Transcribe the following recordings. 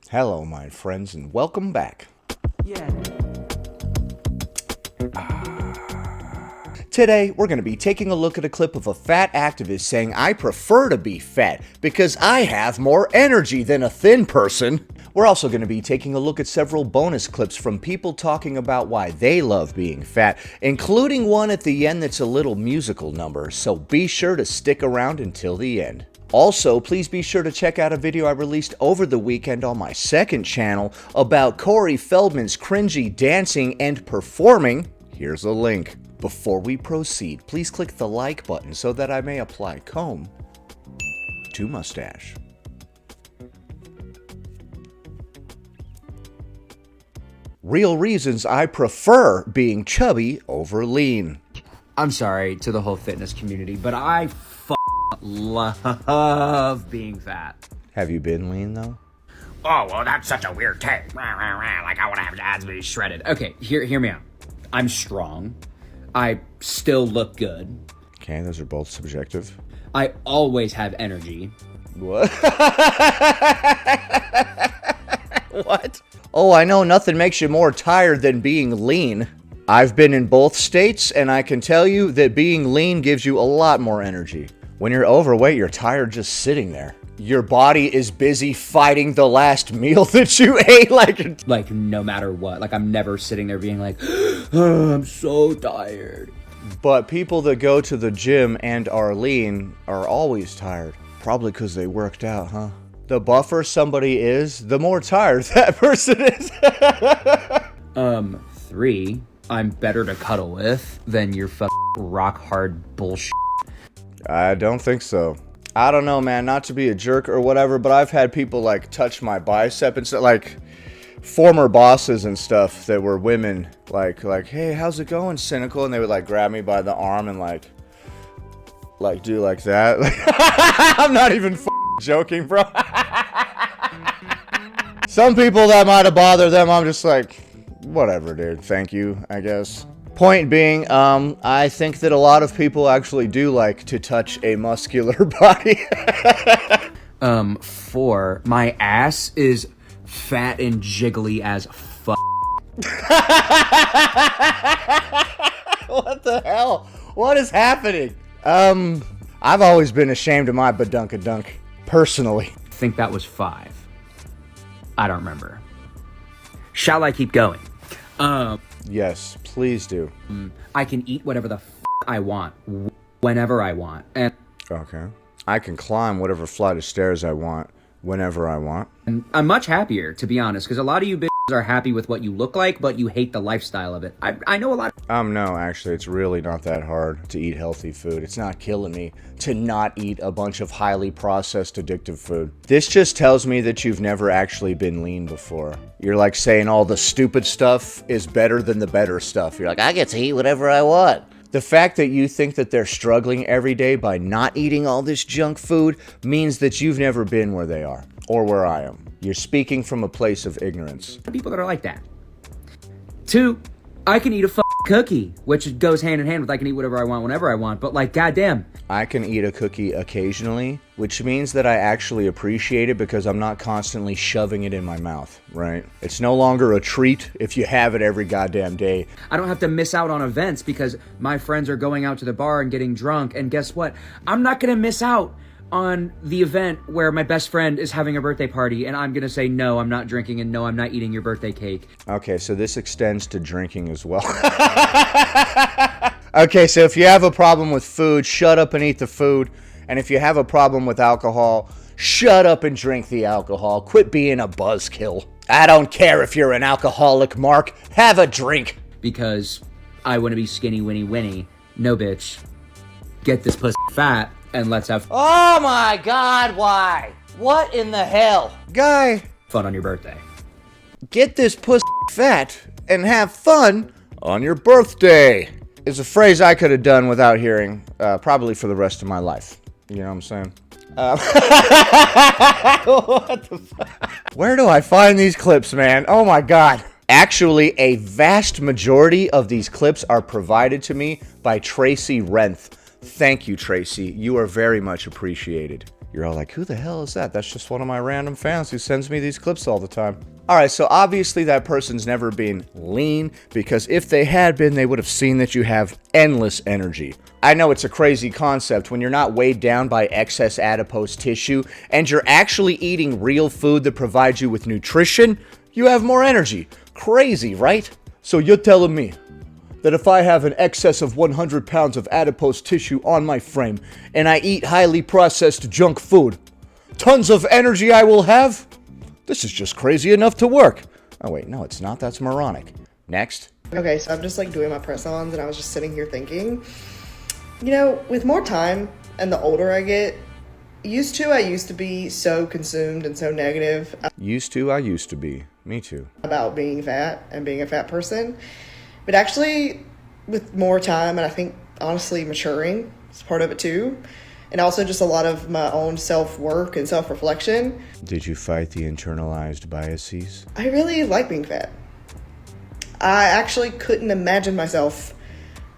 Hello, my friends, and welcome back. Yeah. Today, we're going to be taking a look at a clip of a fat activist saying, "I prefer to be fat because I have more energy than a thin person." We're also going to be taking a look at several bonus clips from people talking about why they love being fat, including one at the end that's a little musical number, so be sure to stick around until the end. Also, please be sure to check out a video I released over the weekend on my second channel about Corey Feldman's cringy dancing and performing. Here's a link. Before we proceed, please click the like button so that I may apply comb to mustache. Real reasons I prefer being chubby over lean. I'm sorry to the whole fitness community, but I love being fat. Have you been lean though? Oh, well, that's such a weird take. Like, I want to have abs be shredded. Okay, hear me out. I'm strong. I still look good. Okay, those are both subjective. I always have energy. What? What? Oh, I know nothing makes you more tired than being lean. I've been in both states, and I can tell you that being lean gives you a lot more energy. When you're overweight, you're tired just sitting there. Your body is busy fighting the last meal that you ate, Like, no matter what. Like, I'm never sitting there being like, oh, I'm so tired. But people that go to the gym and are lean are always tired. Probably because they worked out, huh? The buffer somebody is, the more tired that person is. 3, I'm better to cuddle with than your rock hard bullshit. I don't think so. I don't know, man, not to be a jerk or whatever, but I've had people like touch my bicep and stuff, like former bosses and stuff that were women, like, hey, how's it going, cynical? And they would like grab me by the arm and like do like that. I'm not even joking, bro. Some people that might have bothered them, I'm just like, whatever, dude. Thank you, I guess. Point being, I think that a lot of people actually do like to touch a muscular body. 4, my ass is fat and jiggly as fuck. What the hell? What is happening? I've always been ashamed of my badunkadunk, personally. I think that was 5. I don't remember. Shall I keep going? Yes, please do. I can eat whatever the I want, whenever I want. And Okay. I can climb whatever flight of stairs I want, whenever I want. I'm much happier, to be honest, because a lot of you bitches are happy with what you look like, but you hate the lifestyle of it. I know a lot. No, actually, it's really not that hard to eat healthy food. It's not killing me to not eat a bunch of highly processed addictive food. This just tells me that you've never actually been lean before. You're like saying all the stupid stuff is better than the better stuff. You're like, I get to eat whatever I want. The fact that you think that they're struggling every day by not eating all this junk food means that you've never been where they are, or where I am. You're speaking from a place of ignorance. People that are like that. 2, I can eat a cookie, which goes hand in hand with I can eat whatever I want whenever I want, but like, goddamn. I can eat a cookie occasionally, which means that I actually appreciate it because I'm not constantly shoving it in my mouth, right? It's no longer a treat if you have it every goddamn day. I don't have to miss out on events because my friends are going out to the bar and getting drunk, and guess what? I'm not gonna miss out on the event where my best friend is having a birthday party and I'm gonna say, no, I'm not drinking, and no, I'm not eating your birthday cake. Okay, so this extends to drinking as well. Okay, so if you have a problem with food, shut up and eat the food. And if you have a problem with alcohol, shut up and drink the alcohol. Quit being a buzzkill. I don't care if you're an alcoholic, Mark. Have a drink. Because I want to be skinny, winny. No, bitch. Get this pussy fat and let's have Oh my God, why? What in the hell? Guy, fun on your birthday. get this pussy fat and have fun on your birthday. Is a phrase I could have done without hearing, probably for the rest of my life. You know what I'm saying? What the fuck? Where do I find these clips, man? Oh my God. Actually, a vast majority of these clips are provided to me by Tracy Renth. Thank you, Tracy. You are very much appreciated. You're all like, who the hell is that? That's just one of my random fans who sends me these clips all the time. Alright, so obviously that person's never been lean, because if they had been, they would have seen that you have endless energy. I know it's a crazy concept when you're not weighed down by excess adipose tissue, and you're actually eating real food that provides you with nutrition, you have more energy. Crazy, right? So you're telling me that if I have an excess of 100 pounds of adipose tissue on my frame, and I eat highly processed junk food, tons of energy I will have? This is just crazy enough to work. Oh wait, no it's not, that's moronic. Next. Okay, so I'm just like doing my press-ons and I was just sitting here thinking, you know, with more time and the older I get, I used to be so consumed and so negative. I used to be. Me too. About being fat and being a fat person. But actually, with more time and I think honestly maturing is part of it too. And also just a lot of my own self-work and self-reflection. Did you fight the internalized biases? I really like being fat. I actually couldn't imagine myself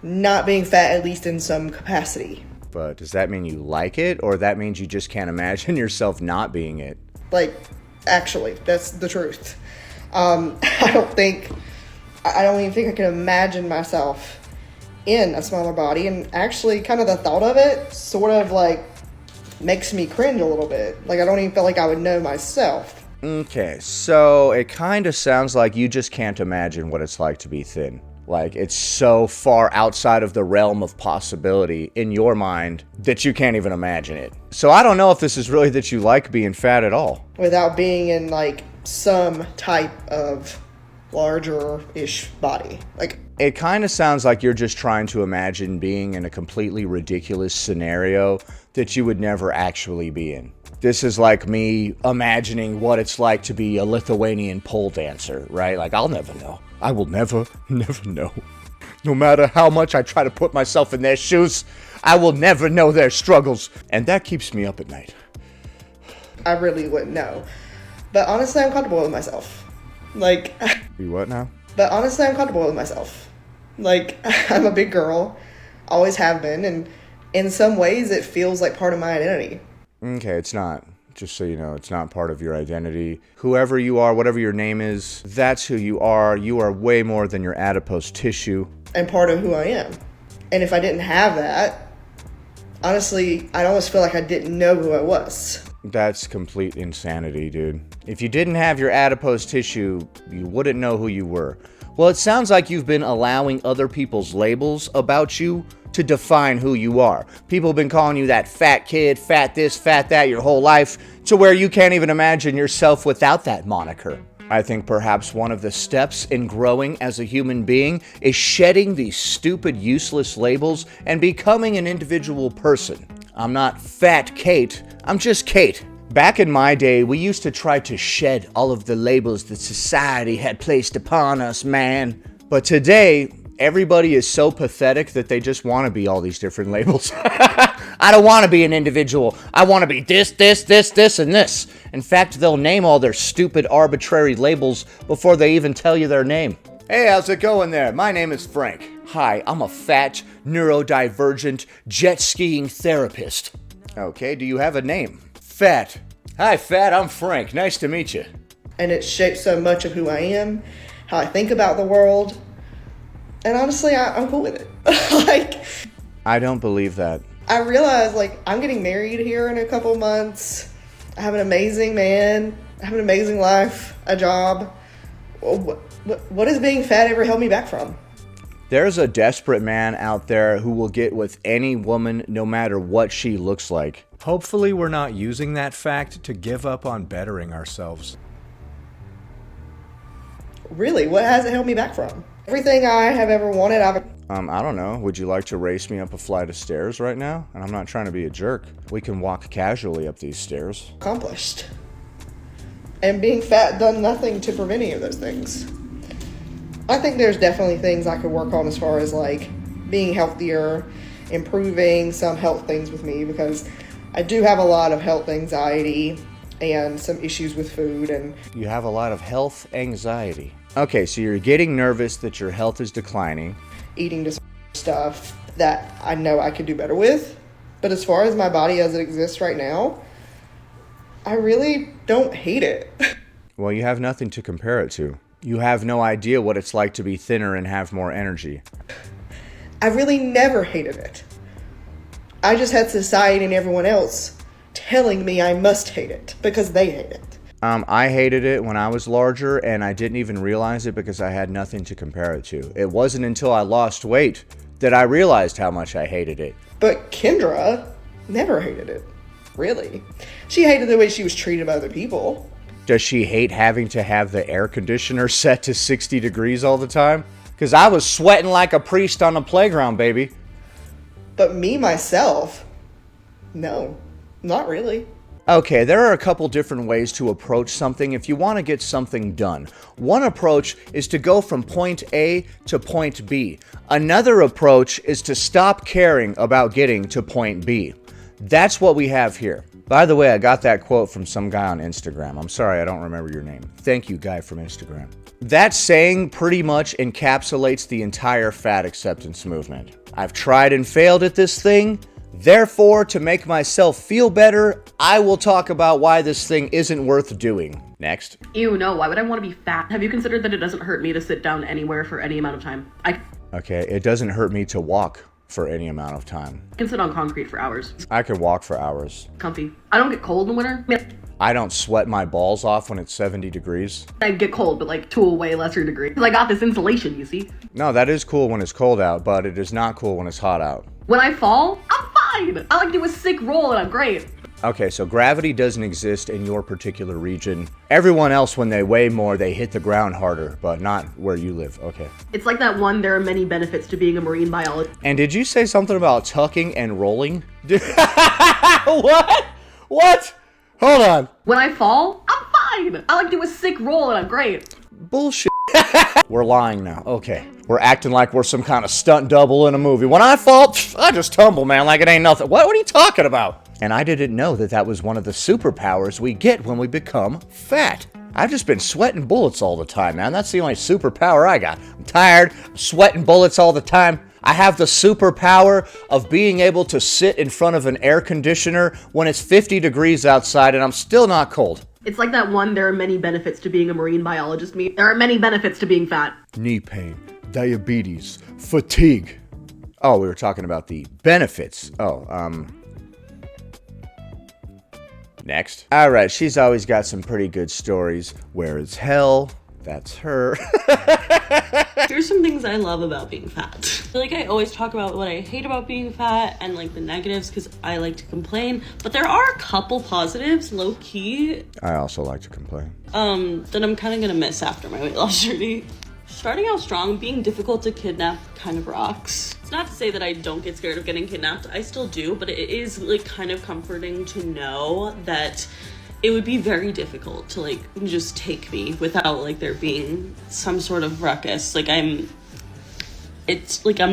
not being fat, at least in some capacity. But does that mean you like it, or that means you just can't imagine yourself not being it? Like, actually, that's the truth. I don't even think I can imagine myself in a smaller body, and actually kind of the thought of it sort of like makes me cringe a little bit. Like I don't even feel like I would know myself. Okay, so it kind of sounds like you just can't imagine what it's like to be thin. Like it's so far outside of the realm of possibility in your mind that you can't even imagine it. So I don't know if this is really that you like being fat at all. Without being in like some type of larger-ish body. Like it kind of sounds like you're just trying to imagine being in a completely ridiculous scenario that you would never actually be in. This is like me imagining what it's like to be a Lithuanian pole dancer, right? Like I'll never know. I will never know. No matter how much I try to put myself in their shoes, I will never know their struggles. And that keeps me up at night. I really wouldn't know. But honestly, I'm comfortable with myself. Like... You what now? But honestly, I'm comfortable with myself. Like, I'm a big girl. Always have been. And in some ways, it feels like part of my identity. Okay, it's not. Just so you know, it's not part of your identity. Whoever you are, whatever your name is, that's who you are. You are way more than your adipose tissue. And part of who I am. And if I didn't have that, honestly, I'd almost feel like I didn't know who I was. That's complete insanity, dude. If you didn't have your adipose tissue, you wouldn't know who you were. Well, it sounds like you've been allowing other people's labels about you to define who you are. People have been calling you that fat kid, fat this, fat that your whole life, to where you can't even imagine yourself without that moniker. I think perhaps one of the steps in growing as a human being is shedding these stupid, useless labels and becoming an individual person. I'm not Fat Kate, I'm just Kate. Back in my day, we used to try to shed all of the labels that society had placed upon us, man. But today, everybody is so pathetic that they just want to be all these different labels. I don't want to be an individual. I want to be this, and this. In fact, they'll name all their stupid, arbitrary labels before they even tell you their name. Hey, how's it going there? My name is Frank. Hi, I'm a fat, neurodivergent, jet skiing therapist. Okay, do you have a name? Fat. Hi, Fat, I'm Frank. Nice to meet you. And it shapes so much of who I am, how I think about the world. And honestly, I'm cool with it. Like, I don't believe that. I realize, like, I'm getting married here in a couple months. I have an amazing man. I have an amazing life, a job. What has being fat ever held me back from? There's a desperate man out there who will get with any woman no matter what she looks like. Hopefully we're not using that fact to give up on bettering ourselves. Really, what has it held me back from? Everything I have ever wanted, I don't know. Would you like to race me up a flight of stairs right now? And I'm not trying to be a jerk. We can walk casually up these stairs. accomplished. And being fat done nothing to prevent any of those things. I think there's definitely things I could work on as far as like being healthier, improving some health things with me, because I do have a lot of health anxiety and some issues with food. And You have a lot of health anxiety. Okay, so you're getting nervous that your health is declining. eating disorder stuff that I know I could do better with. But as far as my body as it exists right now, I really don't hate it. Well, you have nothing to compare it to. You have no idea what it's like to be thinner and have more energy. I really never hated it. I just had society and everyone else telling me I must hate it because they hate it. I hated it when I was larger, and I didn't even realize it because I had nothing to compare it to. It wasn't until I lost weight that I realized how much I hated it. But Kendra never hated it. Really. She hated the way she was treated by other people. Does she hate having to have the air conditioner set to 60 degrees all the time? Because I was sweating like a priest on the playground, baby. But me, myself, no, not really. Okay, there are a couple different ways to approach something if you want to get something done. One approach is to go from point A to point B. Another approach is to stop caring about getting to point B. That's what we have here. By the way, I got that quote from some guy on Instagram. I'm sorry, I don't remember your name. Thank you, guy from Instagram. That saying pretty much encapsulates the entire fat acceptance movement. I've tried and failed at this thing. Therefore, to make myself feel better, I will talk about why this thing isn't worth doing. Next. Ew, no, why would I want to be fat? Have you considered that it doesn't hurt me to sit down anywhere for any amount of time? I Okay, it doesn't hurt me to walk for any amount of time. can sit on concrete for hours. I could walk for hours. Comfy. I don't get cold in the winter. I mean, I don't sweat my balls off when it's 70 degrees. I get cold, but like to a way lesser degree. Because I got this insulation, you see? No, that is cool when it's cold out, but it is not cool when it's hot out. When I fall, I'm fine. I like do a sick roll and I'm great. Okay, so gravity doesn't exist in your particular region. Everyone else, when they weigh more, they hit the ground harder, but not where you live. Okay. It's like that one, there are many benefits to being a marine biologist. And did you say something about tucking and rolling? What? What? Hold on. When I fall, I'm fine. I like do a sick roll and I'm great. Bullshit. We're lying now. Okay. We're acting like we're some kind of stunt double in a movie. When I fall, I just tumble, man, like it ain't nothing. What are you talking about? And I didn't know that that was one of the superpowers we get when we become fat. I've just been sweating bullets all the time, man. That's the only superpower I got. I'm tired, I'm sweating bullets all the time. I have the superpower of being able to sit in front of an air conditioner when it's 50 degrees outside and I'm still not cold. It's like that one, there are many benefits to being a marine biologist meme. There are many benefits to being fat. Knee pain, diabetes, fatigue. Oh, we were talking about the benefits. Next. All right, she's always got some pretty good stories. Where is hell? That's her. Here's some things I love about being fat. I feel like I always talk about what I hate about being fat and like the negatives because I like to complain, but there are a couple positives, low key. I also like to complain. That I'm kind of gonna miss after my weight loss journey. Starting out strong, being difficult to kidnap kind of rocks. It's not to say that I don't get scared of getting kidnapped. I still do, but it is like kind of comforting to know that it would be very difficult to like just take me without like there being some sort of ruckus. Like I'm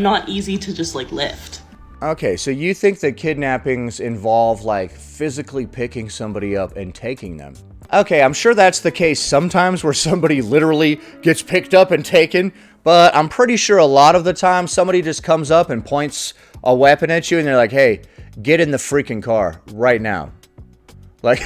not easy to just like lift. Okay, so you think that kidnappings involve like physically picking somebody up and taking them? Okay, I'm sure that's the case sometimes where somebody literally gets picked up and taken, but I'm pretty sure a lot of the time somebody just comes up and points a weapon at you and they're like, hey, get in the freaking car right now. Like,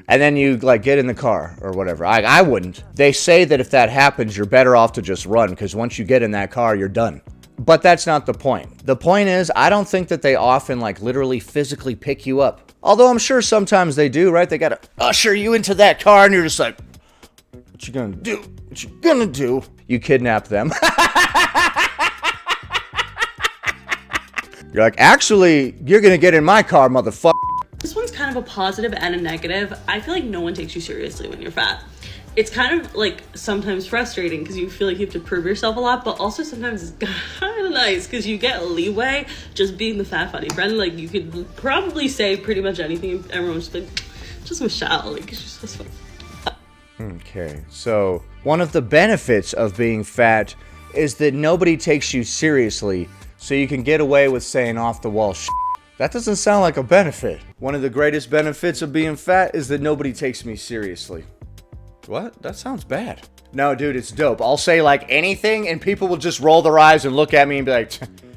and then you like get in the car or whatever. I wouldn't. They say that if that happens, you're better off to just run because once you get in that car, you're done. But that's not the point. The point is, I don't think that they often like literally physically pick you up. Although I'm sure sometimes they do, right? They gotta usher you into that car and you're just like, what you gonna do? What you gonna do? You kidnap them. You're like, actually, you're gonna get in my car, motherfucker. This one's kind of a positive and a negative. I feel like no one takes you seriously when you're fat. It's kind of like sometimes frustrating because you feel like you have to prove yourself a lot, but also sometimes it's kind of nice because you get leeway just being the fat funny friend. Like you could probably say pretty much anything. Everyone's just like, just Michelle, like she's just funny. Okay, so one of the benefits of being fat is that nobody takes you seriously, so you can get away with saying off the wall shit. That doesn't sound like a benefit. One of the greatest benefits of being fat is that nobody takes me seriously. What? That sounds bad. No, dude, it's dope. I'll say like anything and people will just roll their eyes and look at me and be like,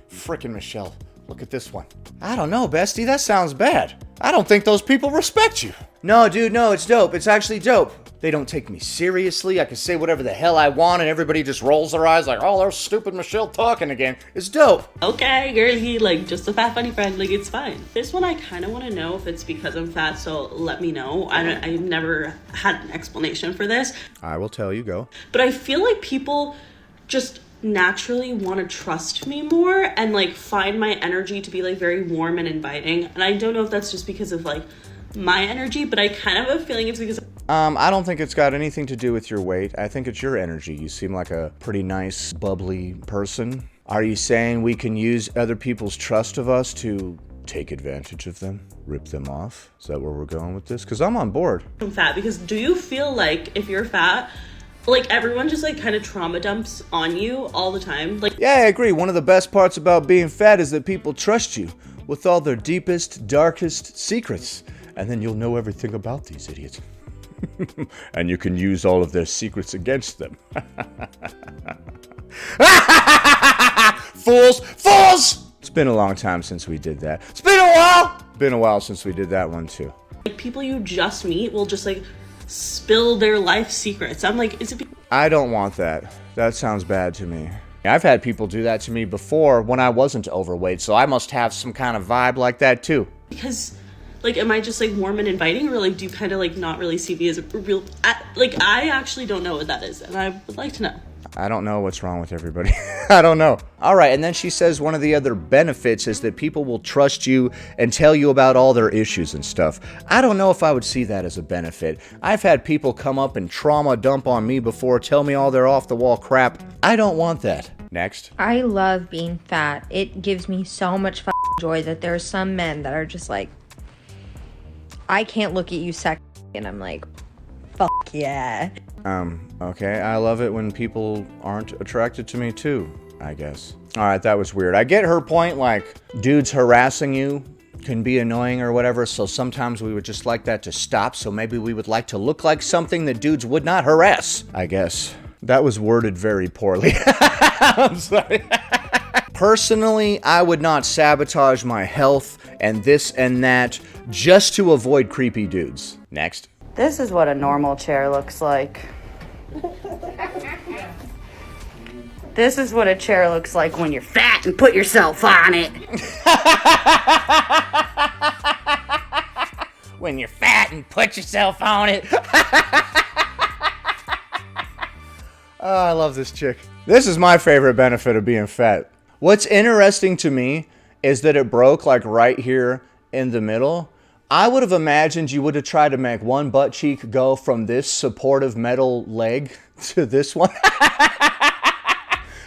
frickin' Michelle, look at this one. I don't know, bestie, that sounds bad. I don't think those people respect you. No, dude, no, it's dope. It's actually dope. They don't take me seriously. I can say whatever the hell I want and everybody just rolls their eyes like, oh, there's stupid Michelle talking again. It's dope. Okay, girlie, like, just a fat funny friend, like, it's fine. This one I kind of want to know if it's because I'm fat, so let me know. I've never had an explanation for this. I will tell you, go. But I feel like people just naturally want to trust me more and, like, find my energy to be, like, very warm and inviting. And I don't know if that's just because of, like, my energy, but I kind of have a feeling it's because... I don't think it's got anything to do with your weight. I think it's your energy. You seem like a pretty nice, bubbly person. Are you saying we can use other people's trust of us to take advantage of them? Rip them off? Is that where we're going with this? Because I'm on board. I'm fat, because do you feel like if you're fat, like, everyone just, like, kind of trauma dumps on you all the time? Like, Yeah, I agree. One of the best parts about being fat is that people trust you with all their deepest, darkest secrets. And then you'll know everything about these idiots. And you can use all of their secrets against them. Fools! Fools! It's been a long time since we did that. It's been a while! Been a while since we did that one too. like, people you just meet will just, like, spill their life secrets. I'm like, is it... I don't want that. That sounds bad to me. I've had people do that to me before when I wasn't overweight, so I must have some kind of vibe like that too. Because, like, am I just, like, warm and inviting, or, like, do you kind of, like, not really see me as a real... I actually don't know what that is, and I would like to know. I don't know what's wrong with everybody. I don't know. All right, and then she says one of the other benefits is that people will trust you and tell you about all their issues and stuff. I don't know if I would see that as a benefit. I've had people come up and trauma dump on me before, tell me all their off-the-wall crap. I don't want that. Next. I love being fat. It gives me so much joy that there are some men that are just like, I can't look at you sexy, and I'm like, fuck yeah. Okay, I love it when people aren't attracted to me too, I guess. Alright, that was weird. I get her point, like, dudes harassing you can be annoying or whatever, so sometimes we would just like that to stop, so maybe we would like to look like something that dudes would not harass, I guess. That was worded very poorly. I'm sorry. Personally, I would not sabotage my health and this and that just to avoid creepy dudes. Next. This is what a normal chair looks like. This is what a chair looks like when you're fat and put yourself on it. When you're fat and put yourself on it. Oh, I love this chick. This is my favorite benefit of being fat. What's interesting to me is that it broke like right here in the middle. I would have imagined you would have tried to make one butt cheek go from this supportive metal leg to this one.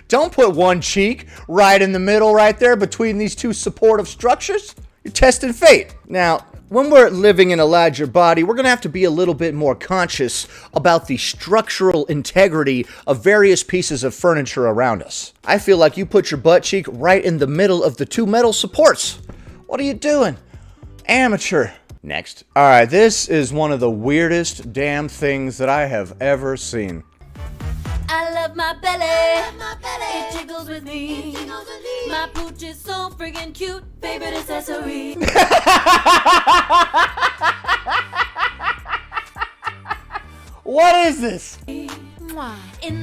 Don't put one cheek right in the middle right there between these two supportive structures. You're testing fate. Now, when we're living in a larger body, we're going to have to be a little bit more conscious about the structural integrity of various pieces of furniture around us. I feel like you put your butt cheek right in the middle of the two metal supports. What are you doing? Amateur. Next. Alright, this is one of the weirdest damn things that I have ever seen. I love my belly. It jiggles with me. My pooch is so friggin' cute. Favorite accessory. What is this? In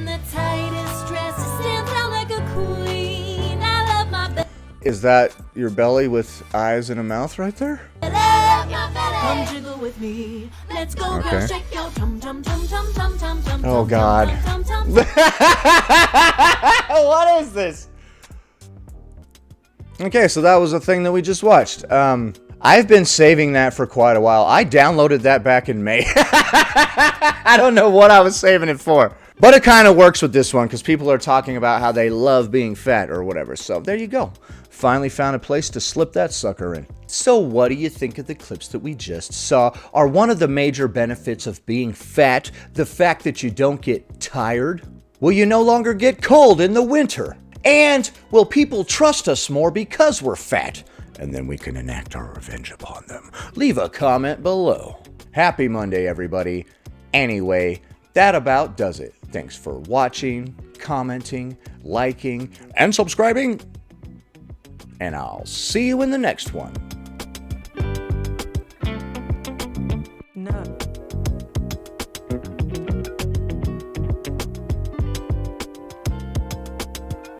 the tightest dress, it stands out like a queen. I love my belly. Is that your belly with eyes and a mouth right there? Come jiggle with me. Let's go, Okay. girl, shake your tum tum tum tum tum tum tum. Oh, God. Tum, tum, tum, What is this? Okay, so that was a thing that we just watched. I've been saving that for quite a while. I downloaded that back in May. I don't know what I was saving it for. But it kind of works with this one because people are talking about how they love being fat or whatever. So there you go. Finally found a place to slip that sucker in. So what do you think of the clips that we just saw? Are one of the major benefits of being fat the fact that you don't get tired? Will you no longer get cold in the winter? And will people trust us more because we're fat? And then we can enact our revenge upon them. Leave a comment below. Happy Monday, everybody. Anyway, that about does it. Thanks for watching, commenting, liking, and subscribing. And I'll see you in the next one.